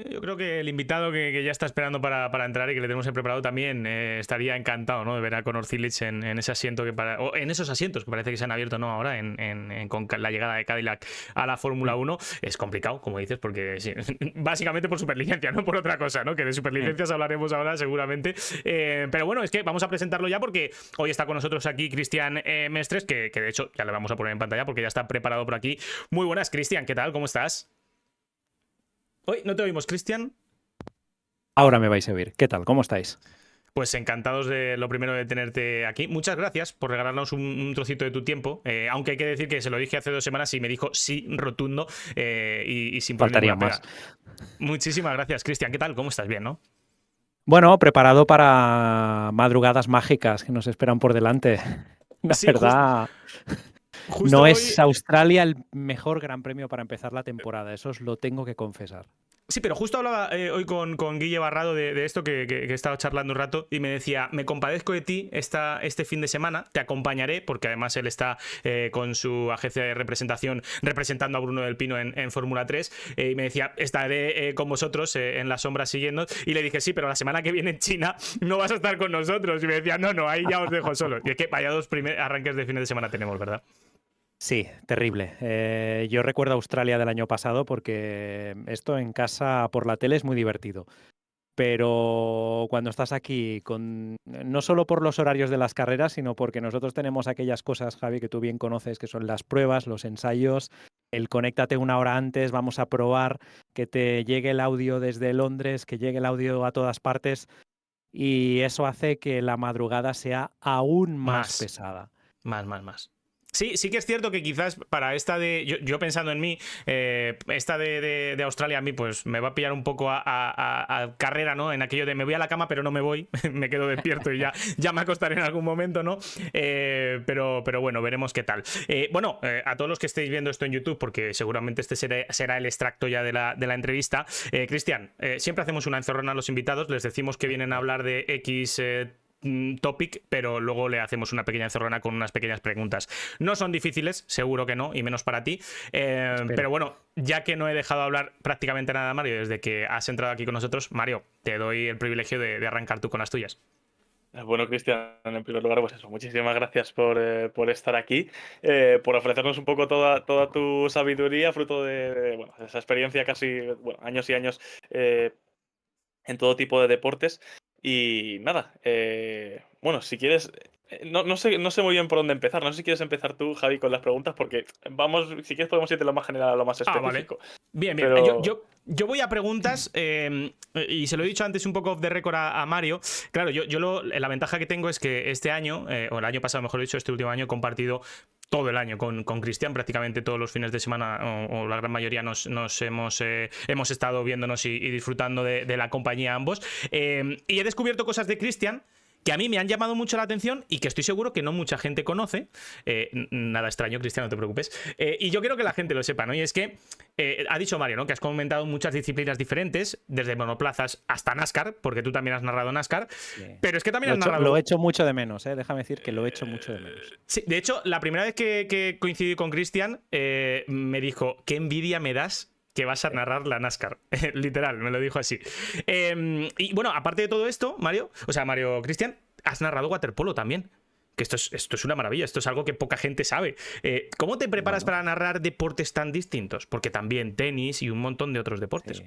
Yo creo que el invitado que ya está esperando para entrar y que le tenemos preparado también estaría encantado, ¿no?, de ver a Conor Cilic en ese asiento o en esos asientos que parece que se han abierto, ¿no?, ahora con la llegada de Cadillac a la Fórmula Mm, 1. Es complicado, como dices, porque sí, básicamente por superlicencia, no por otra cosa, ¿no?, que de mm. superlicencias hablaremos ahora seguramente. Pero bueno, es que vamos a presentarlo ya porque hoy está con nosotros aquí Cristian Mestres, que de hecho ya le vamos a poner en pantalla porque ya está preparado por aquí. Muy buenas, Cristian, ¿qué tal? ¿Cómo estás? Hoy no te oímos, Cristian. Ahora me vais a oír. ¿Qué tal? ¿Cómo estáis? Pues encantados de lo primero de tenerte aquí. Muchas gracias por regalarnos un trocito de tu tiempo, aunque hay que decir que se lo dije hace 2 semanas y me dijo sí rotundo y sin poner Faltaría ninguna más. pega. Muchísimas gracias, Cristian. ¿Qué tal? ¿Cómo estás? Bien, ¿no? Bueno, preparado para madrugadas mágicas que nos esperan por delante. La Sí, verdad, justo no hoy. es Australia el mejor gran premio para empezar la temporada, eso os lo tengo que confesar. Sí, pero justo hablaba hoy con Guille Barrado de esto, que he estado charlando un rato, y me decía, me compadezco de ti este fin de semana, te acompañaré, porque además él está con su agencia de representación representando a Bruno del Pino en Fórmula 3, y me decía, estaré con vosotros en la sombra siguiendo, y le dije, sí, pero la semana que viene en China no vas a estar con nosotros, y me decía, no, no, ahí ya os dejo solos. Y es que vaya dos arranques de fines de semana tenemos, ¿verdad? Sí, terrible. Yo recuerdo Australia del año pasado porque esto en casa por la tele es muy divertido. Pero cuando estás aquí, no solo por los horarios de las carreras, sino porque nosotros tenemos aquellas cosas, Javi, que tú bien conoces, que son las pruebas, los ensayos, el conéctate una hora antes, vamos a probar, que te llegue el audio desde Londres, que llegue el audio a todas partes, y eso hace que la madrugada sea aún más Más. pesada. Más. Sí, sí que es cierto que quizás para esta de. Yo pensando en mí, esta de Australia a mí, pues me va a pillar un poco a carrera, ¿no? En aquello de me voy a la cama, pero no me voy, me quedo despierto y ya me acostaré en algún momento, ¿no? Pero bueno, veremos qué tal. Bueno, a todos los que estéis viendo esto en YouTube, porque seguramente este será el extracto ya de la entrevista. Cristian, siempre hacemos una encerrona a los invitados, les decimos que vienen a hablar de X. Topic, pero luego le hacemos una pequeña encerrona con unas pequeñas preguntas. No son difíciles, seguro que no, y menos para ti. Pero Espero. bueno, ya que no he dejado hablar prácticamente nada, Mario, desde que has entrado aquí con nosotros, Mario, te doy el privilegio de arrancar tú con las tuyas. Bueno, Cristian, en primer lugar, pues eso, muchísimas gracias por estar aquí, por ofrecernos un poco toda tu sabiduría, fruto bueno, de esa experiencia casi, bueno, años y años en todo tipo de deportes. Y nada, bueno, si quieres, no sé muy bien por dónde empezar. No sé si quieres empezar tú, Javi, con las preguntas, porque vamos, si quieres podemos ir de lo más general a lo más Ah, vale. específico. Bien, bien. Pero Yo voy a preguntas, y se lo he dicho antes un poco off the record a Mario. Claro, la ventaja que tengo es que este año, o el año pasado, mejor dicho, este último año, he compartido todo el año con Cristian, prácticamente todos los fines de semana, o la gran mayoría nos hemos estado viéndonos y disfrutando de la compañía ambos. Y he descubierto cosas de Cristian que a mí me han llamado mucho la atención y que estoy seguro que no mucha gente conoce. Nada extraño, Cristian, no te preocupes. Y yo quiero que la gente lo sepa, ¿no? Y es que ha dicho Mario, ¿no?, que has comentado muchas disciplinas diferentes, desde monoplazas hasta NASCAR, porque tú también has narrado NASCAR, Sí. pero es que también Lo has he hecho, lo he narrado. hecho mucho de menos, ¿eh? Déjame decir que lo he hecho mucho de menos. Sí, de hecho, la primera vez que coincidí con Cristian, me dijo, qué envidia me das que vas a narrar la NASCAR. Literal, me lo dijo así. Y bueno, aparte de todo esto, Mario Cristian, has narrado waterpolo también. Que esto es una maravilla, esto es algo que poca gente sabe. ¿Cómo te preparas Bueno, para narrar deportes tan distintos? Porque también tenis y un montón de otros deportes. sí.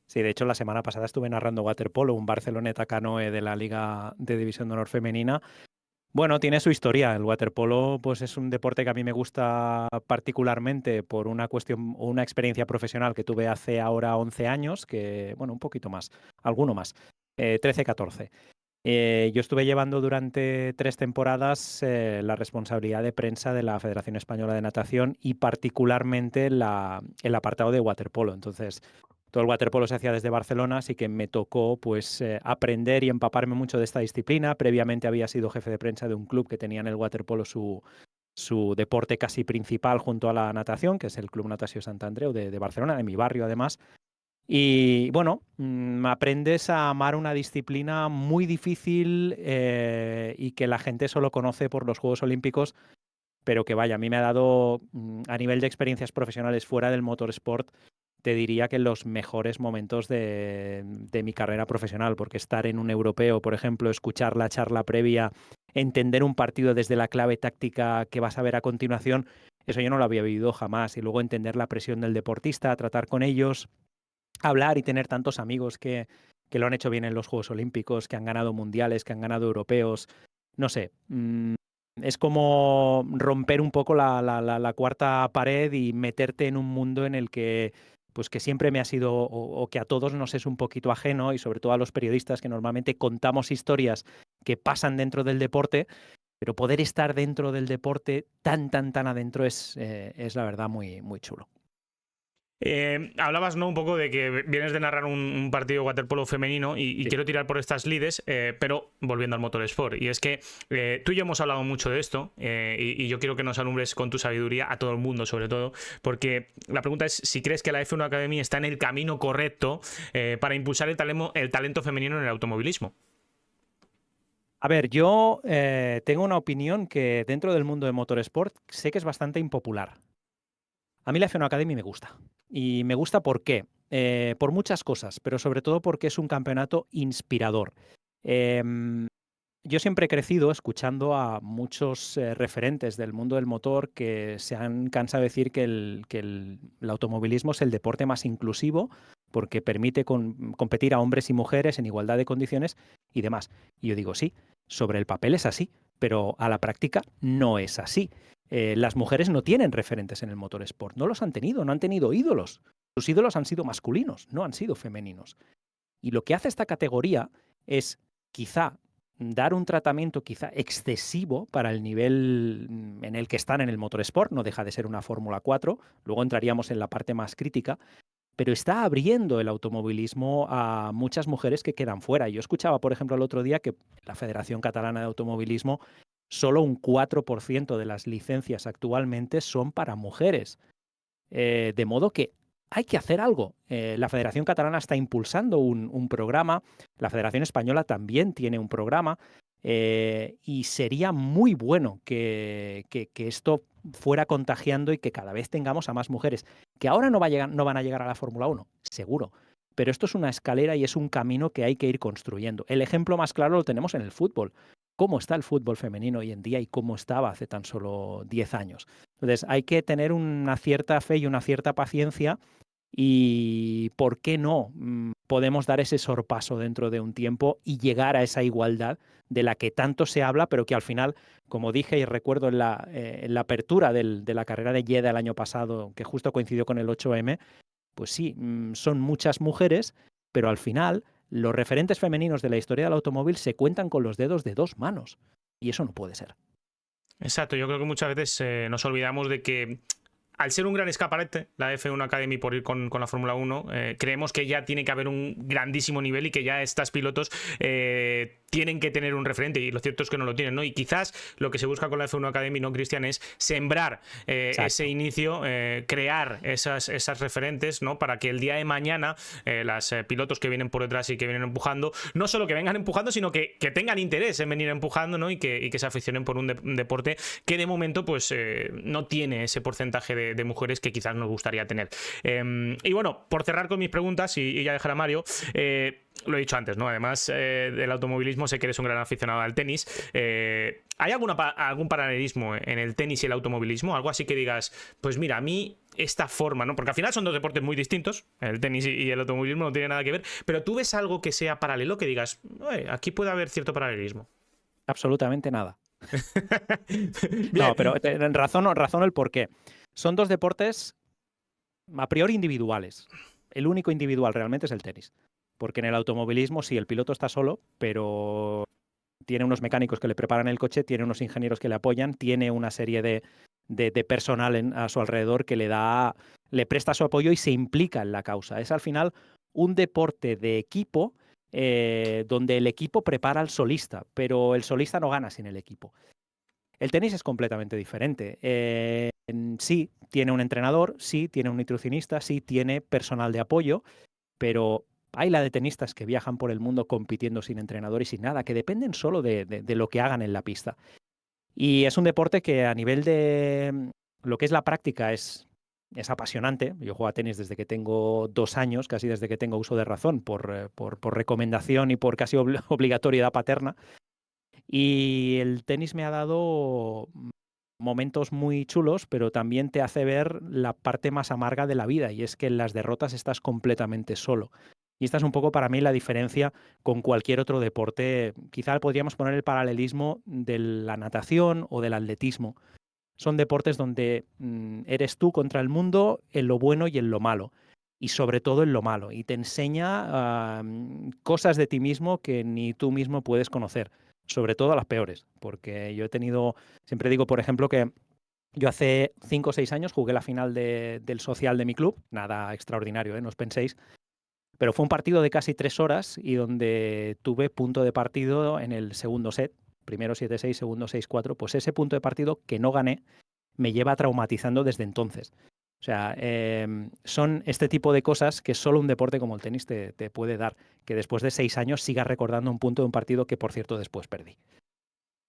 Sí, de hecho, la semana pasada estuve narrando waterpolo, un Barceloneta Canoe de la Liga de División de Honor Femenina. Bueno, tiene su historia. El waterpolo, pues, es un deporte que a mí me gusta particularmente por una cuestión o una experiencia profesional que tuve hace ahora 11 años, que, bueno, un poquito más, alguno más, 13, 14. Yo estuve llevando durante 3 temporadas la responsabilidad de prensa de la Federación Española de Natación y particularmente el apartado de waterpolo. Entonces, todo el waterpolo se hacía desde Barcelona, así que me tocó pues aprender y empaparme mucho de esta disciplina. Previamente había sido jefe de prensa de un club que tenía en el waterpolo su deporte casi principal junto a la natación, que es el Club Natació Sant Andreu de Barcelona, de mi barrio además. Y bueno, aprendes a amar una disciplina muy difícil y que la gente solo conoce por los Juegos Olímpicos, pero que vaya, a mí me ha dado a nivel de experiencias profesionales fuera del motorsport, te diría que los mejores momentos de mi carrera profesional, porque estar en un europeo, por ejemplo, escuchar la charla previa, entender un partido desde la clave táctica que vas a ver a continuación, eso yo no lo había vivido jamás. Y luego entender la presión del deportista, tratar con ellos, hablar y tener tantos amigos que lo han hecho bien en los Juegos Olímpicos, que han ganado mundiales, que han ganado europeos. No sé, es como romper un poco la cuarta pared y meterte en un mundo en el que pues que siempre me ha sido, o que a todos nos es un poquito ajeno, y sobre todo a los periodistas que normalmente contamos historias que pasan dentro del deporte, pero poder estar dentro del deporte tan adentro es la verdad muy, muy chulo. Hablabas, ¿no?, un poco de que vienes de narrar un partido de waterpolo femenino y Sí. quiero tirar por estas lides, pero volviendo al motorsport. Y es que tú y yo hemos hablado mucho de esto y yo quiero que nos alumbres con tu sabiduría a todo el mundo, sobre todo, porque la pregunta es si crees que la F1 Academy está en el camino correcto para impulsar el talento femenino en el automovilismo. A ver, yo tengo una opinión que dentro del mundo de motorsport sé que es bastante impopular. A mí la F1 Academy me gusta. Y me gusta ¿por qué? Por muchas cosas, pero sobre todo porque es un campeonato inspirador. Yo siempre he crecido escuchando a muchos referentes del mundo del motor que se han cansado de decir que el automovilismo es el deporte más inclusivo porque permite competir a hombres y mujeres en igualdad de condiciones y demás. Y yo digo, sí, sobre el papel es así, pero a la práctica no es así. Las mujeres no tienen referentes en el motorsport, no los han tenido, no han tenido ídolos. Sus ídolos han sido masculinos, no han sido femeninos. Y lo que hace esta categoría es quizá dar un tratamiento quizá excesivo para el nivel en el que están en el motorsport, no deja de ser una Fórmula 4, luego entraríamos en la parte más crítica, pero está abriendo el automovilismo a muchas mujeres que quedan fuera. Yo escuchaba, por ejemplo, el otro día que la Federación Catalana de Automovilismo, solo un 4% de las licencias actualmente son para mujeres. De modo que hay que hacer algo. La Federación Catalana está impulsando un programa, la Federación Española también tiene un programa, y sería muy bueno que esto fuera contagiando y que cada vez tengamos a más mujeres, que ahora no van a llegar a la Fórmula 1, seguro, pero esto es una escalera y es un camino que hay que ir construyendo. El ejemplo más claro lo tenemos en el fútbol. ¿Cómo está el fútbol femenino hoy en día y cómo estaba hace tan solo 10 años? Entonces, hay que tener una cierta fe y una cierta paciencia y, ¿por qué no? Podemos dar ese sorpaso dentro de un tiempo y llegar a esa igualdad de la que tanto se habla, pero que al final, como dije y recuerdo en la apertura de la carrera de Jeddah el año pasado, que justo coincidió con el 8M, pues sí, son muchas mujeres, pero al final los referentes femeninos de la historia del automóvil se cuentan con los dedos de 2 manos. Y eso no puede ser. Exacto, yo creo que muchas veces nos olvidamos de que al ser un gran escaparate, la F1 Academy por ir con la Fórmula 1, creemos que ya tiene que haber un grandísimo nivel y que ya estas pilotos tienen que tener un referente, y lo cierto es que no lo tienen, ¿no? Y quizás lo que se busca con la F1 Academy, ¿no, Cristian?, es sembrar ese inicio, crear esas referentes, ¿no?, para que el día de mañana las pilotos que vienen por detrás y que vienen empujando, no solo que vengan empujando, sino que tengan interés en venir empujando, ¿no?, y que se aficionen por un deporte que de momento pues no tiene ese porcentaje de mujeres que quizás nos gustaría tener. Y bueno, por cerrar con mis preguntas y ya dejar a Mario, lo he dicho antes, ¿no? Además del automovilismo, sé que eres un gran aficionado al tenis. ¿Hay algún paralelismo en el tenis y el automovilismo? Algo así que digas, pues mira, a mí esta forma, ¿no? Porque al final son dos deportes muy distintos, el tenis y el automovilismo no tienen nada que ver, pero tú ves algo que sea paralelo, que digas, aquí puede haber cierto paralelismo. Absolutamente nada. No, pero razón el porqué. Son dos deportes a priori individuales. El único individual realmente es el tenis. Porque en el automovilismo sí, el piloto está solo, pero tiene unos mecánicos que le preparan el coche, tiene unos ingenieros que le apoyan, tiene una serie de personal a su alrededor que le presta su apoyo y se implica en la causa. Es al final un deporte de equipo donde el equipo prepara al solista, pero el solista no gana sin el equipo. El tenis es completamente diferente. Sí, tiene un entrenador, sí, tiene un nutricionista, sí, tiene personal de apoyo, pero hay la de tenistas que viajan por el mundo compitiendo sin entrenador y sin nada, que dependen solo de lo que hagan en la pista. Y es un deporte que a nivel de lo que es la práctica es es apasionante. Yo juego a tenis desde que tengo 2 años, casi desde que tengo uso de razón, por recomendación y por casi obligatoriedad paterna. Y el tenis me ha dado momentos muy chulos, pero también te hace ver la parte más amarga de la vida, y es que en las derrotas estás completamente solo. Y esta es un poco para mí la diferencia con cualquier otro deporte. Quizá podríamos poner el paralelismo de la natación o del atletismo. Son deportes donde eres tú contra el mundo en lo bueno y en lo malo, y sobre todo en lo malo, y te enseña cosas de ti mismo que ni tú mismo puedes conocer, sobre todo las peores, porque yo he tenido, siempre digo, por ejemplo, que yo hace 5 o 6 años jugué la final del social de mi club, nada extraordinario, no os penséis, pero fue un partido de casi 3 horas y donde tuve punto de partido en el segundo set, primero 7-6, segundo 6-4, pues ese punto de partido que no gané me lleva traumatizando desde entonces. O sea, son este tipo de cosas que solo un deporte como el tenis te puede dar, que después de 6 años sigas recordando un punto de un partido que, por cierto, después perdí.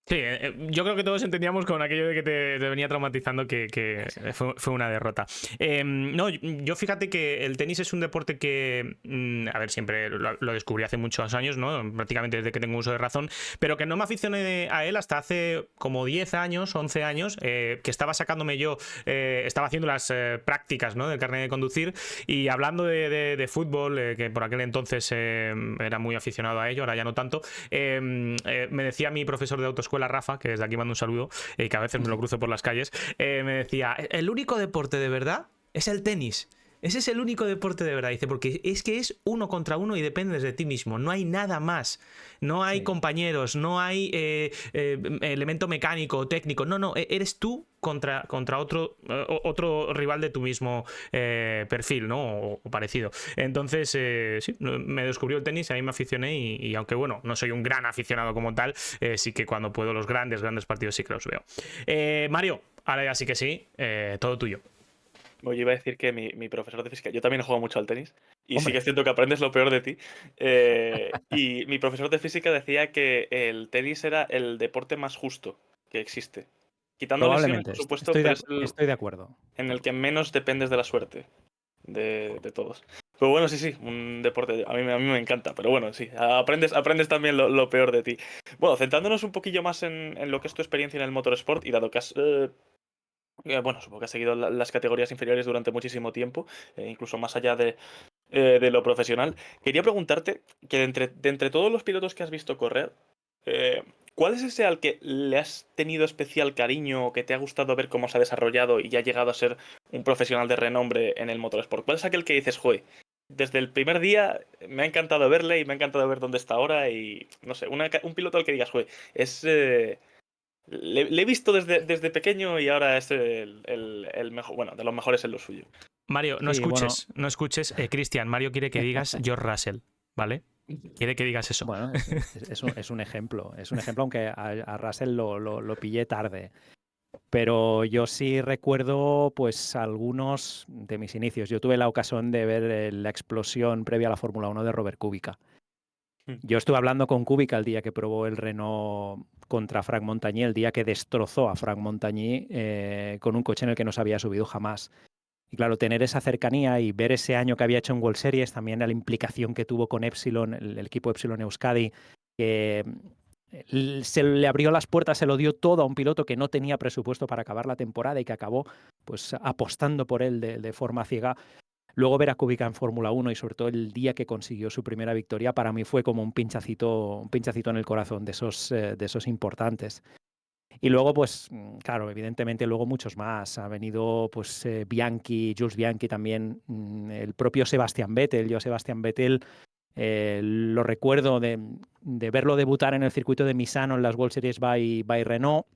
Sí, yo creo que todos entendíamos con aquello de que te venía traumatizando que fue una derrota. No, yo fíjate que el tenis es un deporte que, a ver, siempre lo descubrí hace muchos años, ¿no? Prácticamente desde que tengo uso de razón, pero que no me aficioné a él hasta hace como 10 años, 11 años, que estaba sacándome yo, estaba haciendo las prácticas, ¿no? Del carnet de conducir, y hablando de fútbol, que por aquel entonces era muy aficionado a ello, ahora ya no tanto, me decía mi profesor de autoescuela, Rafa, que desde aquí mando un saludo, que a veces me lo cruzo por las calles, me decía, el único deporte de verdad es el tenis. Ese es el único deporte de verdad, dice, porque es que es uno contra uno y dependes de ti mismo. No hay nada más. No hay compañeros, no hay elemento mecánico o técnico. No, eres tú contra otro rival de tu mismo perfil, ¿no? O parecido. Entonces, sí, me descubrió el tenis, a mí me aficioné y aunque, bueno, no soy un gran aficionado como tal, sí que cuando puedo los grandes partidos sí que los veo. Mario, ahora ya sí que sí, todo tuyo. Oye, iba a decir que mi profesor de física, yo también he jugado mucho al tenis, y sí Hombre. que es cierto que aprendes lo peor de ti. Y mi profesor de física decía que el tenis era el deporte más justo que existe. Quitando lesiones, Probablemente, por supuesto, pero es el estoy de acuerdo. en el que menos dependes de la suerte de todos. Pero bueno, sí, un deporte, a mí me encanta, pero bueno, sí, aprendes también lo peor de ti. Bueno, centrándonos un poquillo más en lo que es tu experiencia en el motorsport, y dado que has bueno, supongo que has seguido las categorías inferiores durante muchísimo tiempo, incluso más allá de lo profesional. Quería preguntarte que de entre todos los pilotos que has visto correr, eh, ¿cuál es ese al que le has tenido especial cariño o que te ha gustado ver cómo se ha desarrollado y ya ha llegado a ser un profesional de renombre en el motorsport? ¿Cuál es aquel que dices, joder, desde el primer día me ha encantado verle y me ha encantado ver dónde está ahora? Y no sé, un piloto al que digas, joder, es... le he visto desde pequeño y ahora es el mejor, bueno, de los mejores en lo suyo. Mario, no Sí, bueno, escuches, Cristian, Mario quiere que digas George Russell, ¿vale? Quiere que digas eso. bueno, es un ejemplo, aunque a Russell lo pillé tarde. Pero yo sí recuerdo pues algunos de mis inicios. Yo tuve la ocasión de ver la explosión previa a la Fórmula 1 de Robert Kubica. Yo estuve hablando con Kubica el día que probó el Renault contra Franck Montagny, el día que destrozó a Franck Montagny con un coche en el que no se había subido jamás. Y claro, tener esa cercanía y ver ese año que había hecho en World Series, también la implicación que tuvo con Epsilon, el equipo Epsilon Euskadi, que se le abrió las puertas, se lo dio todo a un piloto que no tenía presupuesto para acabar la temporada y que acabó pues apostando por él de forma ciega. Luego ver a Kubica en Fórmula 1 y sobre todo el día que consiguió su primera victoria, para mí fue como un pinchacito en el corazón de esos importantes. Y luego, pues, claro, evidentemente luego muchos más. Ha venido, pues, Bianchi, Jules Bianchi también, el propio Sebastian Vettel. Yo a Sebastian Vettel lo recuerdo de verlo debutar en el circuito de Misano en las World Series by Renault,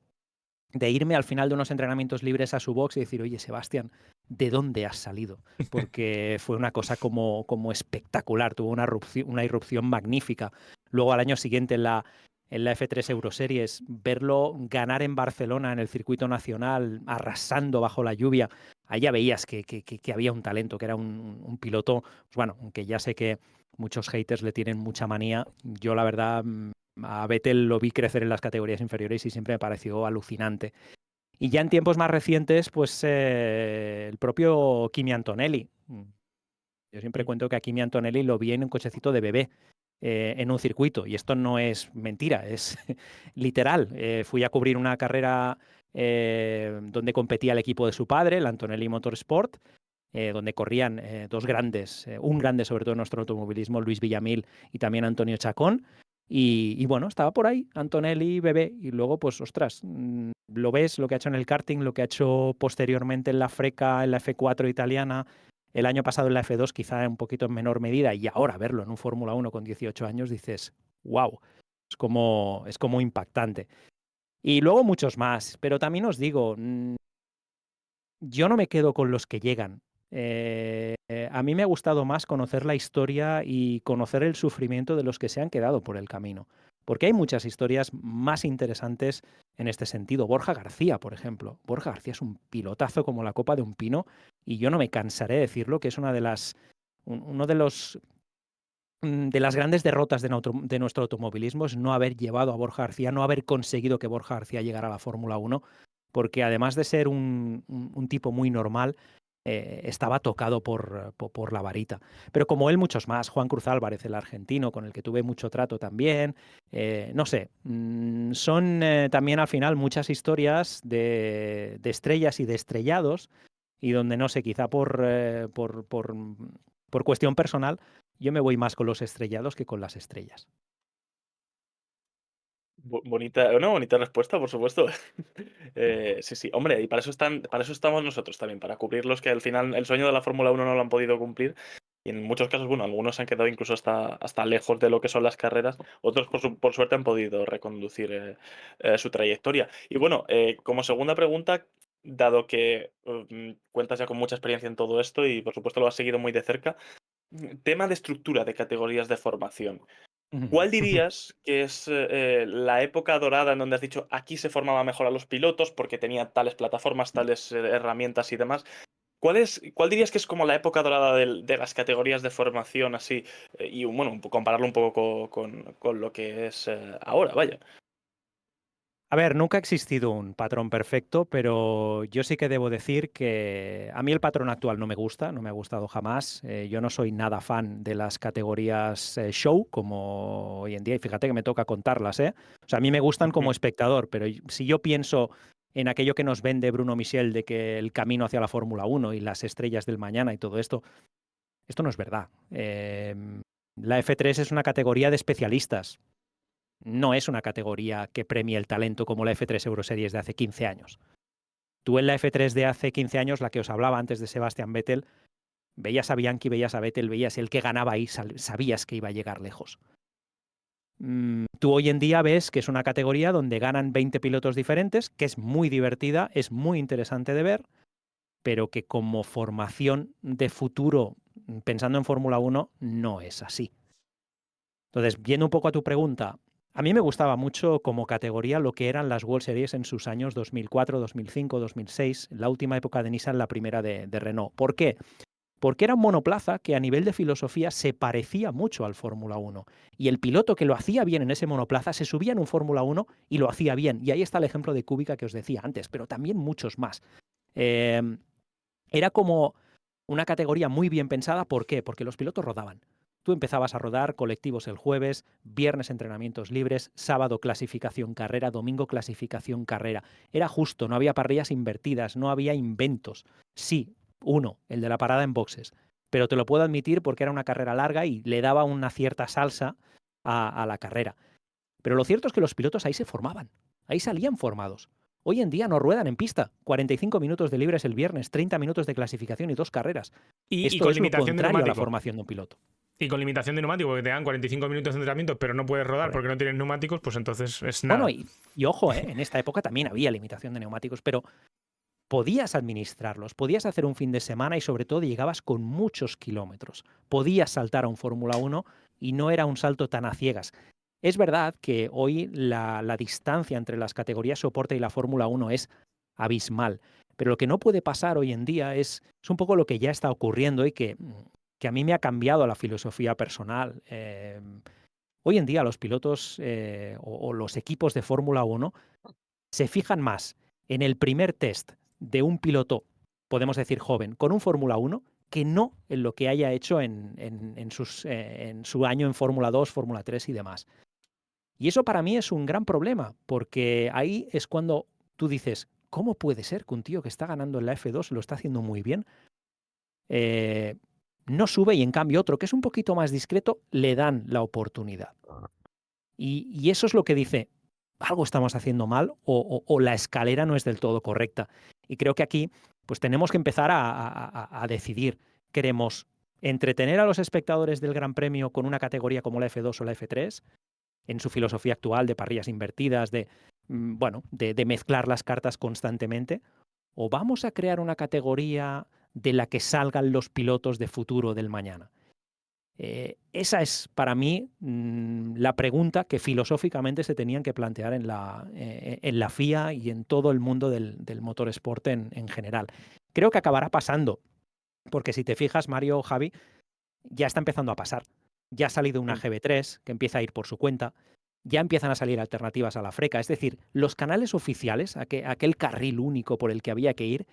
de irme al final de unos entrenamientos libres a su box y decir, oye, Sebastián, ¿de dónde has salido? Porque fue una cosa como espectacular, tuvo una irrupción magnífica. Luego al año siguiente en la F3 Euroseries, verlo ganar en Barcelona en el circuito nacional, arrasando bajo la lluvia, ahí ya veías que había un talento, que era un piloto, pues bueno, aunque ya sé que muchos haters le tienen mucha manía, yo la verdad a Vettel lo vi crecer en las categorías inferiores y siempre me pareció alucinante. Y ya en tiempos más recientes, pues el propio Kimi Antonelli. Yo siempre cuento que a Kimi Antonelli lo vi en un cochecito de bebé en un circuito, y esto no es mentira, es literal. Fui a cubrir una carrera donde competía el equipo de su padre, el Antonelli Motorsport, donde corrían dos grandes, un grande sobre todo en nuestro automovilismo, Luis Villamil y también Antonio Chacón. Y bueno, estaba por ahí, Antonelli, bebé, y luego, pues, ostras, lo ves, lo que ha hecho en el karting, lo que ha hecho posteriormente en la Freca, en la F4 italiana, el año pasado en la F2 quizá un poquito en menor medida, y ahora verlo en un Fórmula 1 con 18 años, dices, wow, es como impactante. Y luego muchos más, pero también os digo, yo no me quedo con los que llegan. A mí me ha gustado más conocer la historia y conocer el sufrimiento de los que se han quedado por el camino, porque hay muchas historias más interesantes en este sentido. Borja García, por ejemplo. Borja García es un pilotazo como la copa de un pino, y yo no me cansaré de decirlo, que es uno de los de las grandes derrotas de nuestro automovilismo es no haber llevado a Borja García, no haber conseguido que Borja García llegara a la Fórmula 1, porque además de ser un tipo muy normal, estaba tocado por la varita. Pero como él, muchos más. Juan Cruz Álvarez, el argentino, con el que tuve mucho trato también. No sé, son también al final muchas historias de estrellas y de estrellados, y donde, no sé, quizá por cuestión personal, yo me voy más con los estrellados que con las estrellas. Bonita, una bonita respuesta, por supuesto. Sí, sí. Hombre, y para eso estamos nosotros también, para cubrir los que al final el sueño de la Fórmula 1 no lo han podido cumplir. Y en muchos casos, bueno, algunos se han quedado incluso hasta lejos de lo que son las carreras, otros por suerte han podido reconducir su trayectoria. Y bueno, como segunda pregunta, dado que cuentas ya con mucha experiencia en todo esto y por supuesto lo has seguido muy de cerca, tema de estructura de categorías de formación. ¿Cuál dirías que es la época dorada en donde has dicho aquí se formaba mejor a los pilotos porque tenía tales plataformas, tales herramientas y demás? ¿Cuál dirías que es como la época dorada de las categorías de formación así? Y bueno, compararlo un poco con lo que es ahora, vaya. A ver, nunca ha existido un patrón perfecto, pero yo sí que debo decir que a mí el patrón actual no me gusta, no me ha gustado jamás. Yo no soy nada fan de las categorías show como hoy en día, y fíjate que me toca contarlas, ¿eh? O sea, a mí me gustan como Ujú. espectador, pero si yo pienso en aquello que nos vende Bruno Michel de que el camino hacia la Fórmula 1 y las estrellas del mañana y todo esto, esto no es verdad. La F3 es una categoría de especialistas. No es una categoría que premie el talento como la F3 Euroseries de hace 15 años. Tú en la F3 de hace 15 años, la que os hablaba antes de Sebastian Vettel, veías a Bianchi, veías a Vettel, veías el que ganaba ahí, sabías que iba a llegar lejos. Tú hoy en día ves que es una categoría donde ganan 20 pilotos diferentes, que es muy divertida, es muy interesante de ver, pero que como formación de futuro, pensando en Fórmula 1, no es así. Entonces, viendo un poco a tu pregunta, a mí me gustaba mucho como categoría lo que eran las World Series en sus años 2004, 2005, 2006, la última época de Nissan, la primera de Renault. ¿Por qué? Porque era un monoplaza que a nivel de filosofía se parecía mucho al Fórmula 1. Y el piloto que lo hacía bien en ese monoplaza se subía en un Fórmula 1 y lo hacía bien. Y ahí está el ejemplo de Kubica que os decía antes, pero también muchos más. Era como una categoría muy bien pensada. ¿Por qué? Porque los pilotos rodaban. Tú empezabas a rodar colectivos el jueves, viernes entrenamientos libres, sábado clasificación carrera, domingo clasificación carrera. Era justo, no había parrillas invertidas, no había inventos. Sí, uno, el de la parada en boxes, pero te lo puedo admitir porque era una carrera larga y le daba una cierta salsa a la carrera. Pero lo cierto es que los pilotos ahí se formaban, ahí salían formados. Hoy en día no ruedan en pista. 45 minutos de libres el viernes, 30 minutos de clasificación y 2 carreras. Y Esto con es lo limitación de contrario a la neumático. formación de un piloto. Y con limitación de neumático, porque te dan 45 minutos de entrenamiento, pero no puedes rodar porque Correcto. no tienes neumáticos, pues entonces es Bueno, nada. y ojo, en esta época también había limitación de neumáticos, pero podías administrarlos, podías hacer un fin de semana y sobre todo llegabas con muchos kilómetros. Podías saltar a un Fórmula 1 y no era un salto tan a ciegas. Es verdad que hoy la distancia entre las categorías soporte y la Fórmula 1 es abismal, pero lo que no puede pasar hoy en día es un poco lo que ya está ocurriendo y que a mí me ha cambiado la filosofía personal. Hoy en día los pilotos o los equipos de Fórmula 1 se fijan más en el primer test de un piloto, podemos decir joven, con un Fórmula 1, que no en lo que haya hecho en su año en Fórmula 2, Fórmula 3 y demás. Y eso para mí es un gran problema, porque ahí es cuando tú dices, ¿cómo puede ser que un tío que está ganando en la F2 lo está haciendo muy bien? No sube y en cambio otro que es un poquito más discreto le dan la oportunidad. Y eso es lo que dice, algo estamos haciendo mal o la escalera no es del todo correcta. Y creo que aquí pues tenemos que empezar a decidir. ¿Queremos entretener a los espectadores del Gran Premio con una categoría como la F2 o la F3? En su filosofía actual de parrillas invertidas, de mezclar las cartas constantemente, o vamos a crear una categoría de la que salgan los pilotos de futuro del mañana. Esa es para mí la pregunta que filosóficamente se tenían que plantear en la FIA y en todo el mundo del motorsport en general. Creo que acabará pasando, porque si te fijas, Mario, Javi, ya está empezando a pasar. Ya ha salido una GB3 que empieza a ir por su cuenta, ya empiezan a salir alternativas a la freca, es decir, los canales oficiales, aquel carril único por el que había que ir,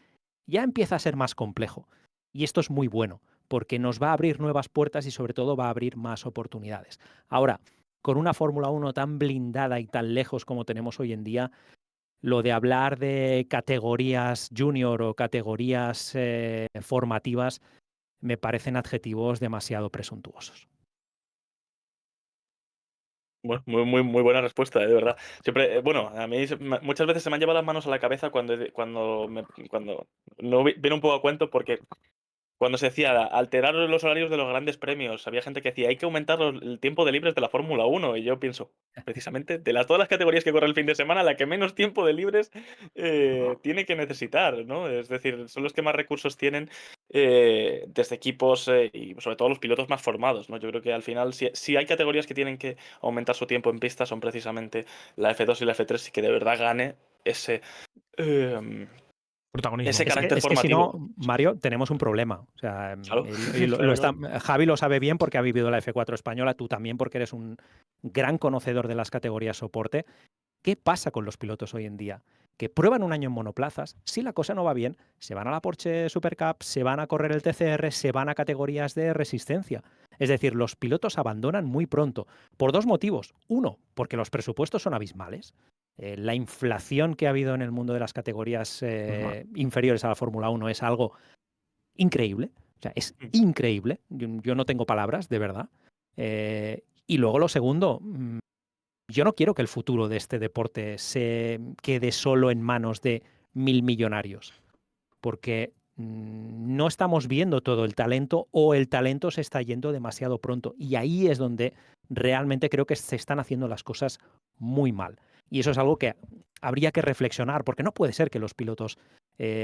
ya empieza a ser más complejo. Y esto es muy bueno, porque nos va a abrir nuevas puertas y sobre todo va a abrir más oportunidades. Ahora, con una Fórmula 1 tan blindada y tan lejos como tenemos hoy en día, lo de hablar de categorías junior o categorías formativas me parecen adjetivos demasiado presuntuosos. Bueno, muy buena respuesta, de verdad. Siempre, bueno, a mí muchas veces se me han llevado las manos a la cabeza cuando no viene un poco a cuento, porque cuando se decía alterar los horarios de los grandes premios, había gente que decía hay que aumentar el tiempo de libres de la Fórmula 1. Y yo pienso, precisamente, de todas las categorías que corre el fin de semana, la que menos tiempo de libres tiene que necesitar, ¿no? Es decir, son los que más recursos tienen desde equipos y sobre todo los pilotos más formados, ¿no? Yo creo que al final, si hay categorías que tienen que aumentar su tiempo en pista, son precisamente la F2 y la F3, y que de verdad gane ese. Protagonismo. Ese carácter Es que si formativo. no, Mario, tenemos un problema. O sea, Claro. Javi lo sabe bien porque ha vivido la F4 española, tú también porque eres un gran conocedor de las categorías soporte. ¿Qué pasa con los pilotos hoy en día? Que prueban un año en monoplazas, si la cosa no va bien, se van a la Porsche Super Cup, se van a correr el TCR, se van a categorías de resistencia. Es decir, los pilotos abandonan muy pronto, por dos motivos. Uno, porque los presupuestos son abismales. La inflación que ha habido en el mundo de las categorías inferiores a la Fórmula 1 es algo increíble. O sea, es increíble. Yo no tengo palabras, de verdad. Y luego lo segundo, yo no quiero que el futuro de este deporte se quede solo en manos de 1000 millonarios, porque no estamos viendo todo el talento o el talento se está yendo demasiado pronto. Y ahí es donde realmente creo que se están haciendo las cosas muy mal. Y eso es algo que habría que reflexionar, porque no puede ser que los pilotos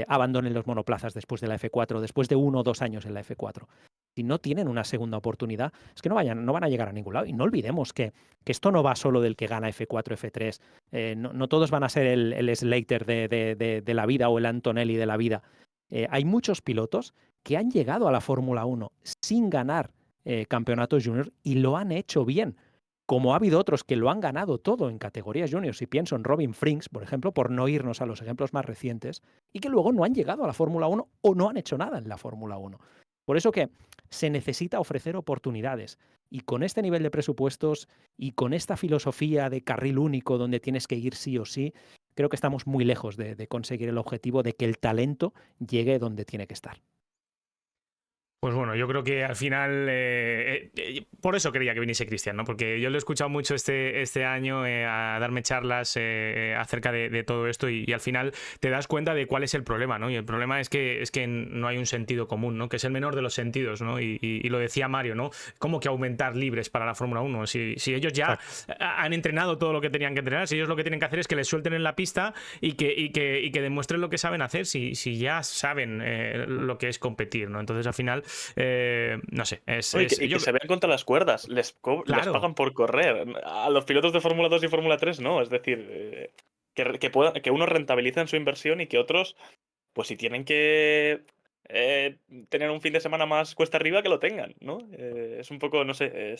abandonen los monoplazas después de la F4, después de 1 o 2 años en la F4. Si no tienen una segunda oportunidad, es que no van a llegar a ningún lado. Y no olvidemos que esto no va solo del que gana F4, F3. No todos van a ser el Slater de la vida o el Antonelli de la vida. Hay muchos pilotos que han llegado a la Fórmula 1 sin ganar campeonatos junior y lo han hecho bien. Como ha habido otros que lo han ganado todo en categorías juniors, y pienso en Robin Frings, por ejemplo, por no irnos a los ejemplos más recientes, y que luego no han llegado a la Fórmula 1 o no han hecho nada en la Fórmula 1. Por eso que se necesita ofrecer oportunidades. Y con este nivel de presupuestos y con esta filosofía de carril único donde tienes que ir sí o sí, creo que estamos muy lejos de conseguir el objetivo de que el talento llegue donde tiene que estar. Pues bueno, yo creo que al final, por eso quería que viniese Cristian, ¿no? Porque yo lo he escuchado mucho este año a darme charlas acerca de todo esto y al final te das cuenta de cuál es el problema, ¿no? Y el problema es que no hay un sentido común, ¿no? Que es el menor de los sentidos, ¿no? Y lo decía Mario, ¿no? ¿Cómo que aumentar libres para la Fórmula 1? Si ellos ya han entrenado todo lo que tenían que entrenar, si ellos lo que tienen que hacer es que les suelten en la pista y que demuestren lo que saben hacer, si ya saben lo que es competir, ¿no? Entonces al final no sé. Que se vean contra las cuerdas. Les pagan por correr. A los pilotos de Fórmula 2 y Fórmula 3 no. Es decir, que unos rentabilicen su inversión y que otros, pues si tienen que tener un fin de semana más cuesta arriba, que lo tengan, ¿no? Es un poco, no sé.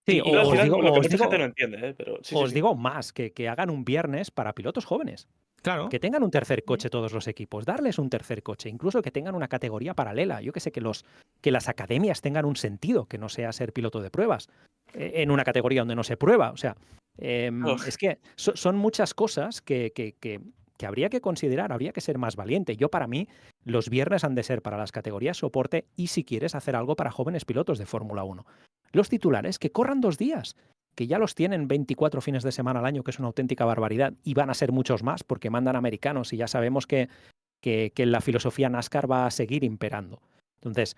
Sí, y al final, lo que mucha gente no entiende, pero digo más, que hagan un viernes para pilotos jóvenes. Claro. Que tengan un tercer coche todos los equipos, darles un tercer coche, incluso que tengan una categoría paralela. Yo que sé, que las academias tengan un sentido, que no sea ser piloto de pruebas en una categoría donde no se prueba. O sea, es que son muchas cosas que habría que considerar, habría que ser más valiente. Para mí, los viernes han de ser para las categorías soporte y si quieres hacer algo para jóvenes pilotos de Fórmula 1. Los titulares que corran 2 días, que ya los tienen 24 fines de semana al año, que es una auténtica barbaridad, y van a ser muchos más porque mandan americanos y ya sabemos que la filosofía NASCAR va a seguir imperando. Entonces,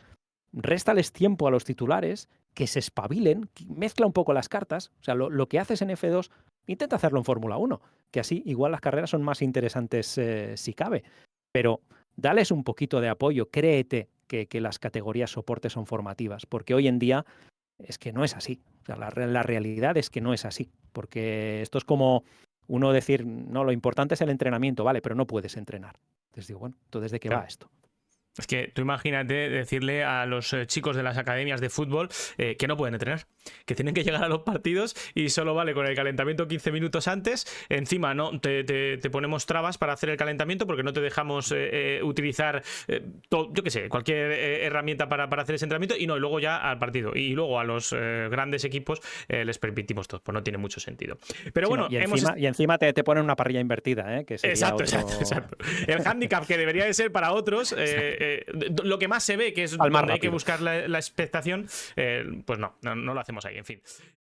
réstales tiempo a los titulares, que se espabilen, mezcla un poco las cartas. O sea, lo que haces en F2, intenta hacerlo en Fórmula 1, que así igual las carreras son más interesantes si cabe. Pero dales un poquito de apoyo, créete que las categorías soporte son formativas, porque hoy en día es que no es así. O sea, la realidad es que no es así, porque esto es como uno decir, no, lo importante es el entrenamiento, vale, pero no puedes entrenar. Entonces digo, bueno, entonces ¿de qué va esto? Es que tú imagínate decirle a los chicos de las academias de fútbol que no pueden entrenar, que tienen que llegar a los partidos y solo vale con el calentamiento 15 minutos antes. Encima no te ponemos trabas para hacer el calentamiento porque no te dejamos utilizar yo qué sé, cualquier herramienta para hacer ese entrenamiento y luego ya al partido. Y luego a los grandes equipos les permitimos todo. Pues no tiene mucho sentido. Pero bueno, y encima te ponen una parrilla invertida, que sería exacto. El hándicap que debería de ser para otros. Lo que más se ve, que es donde hay que buscar la expectación, pues no lo hacemos ahí, en fin.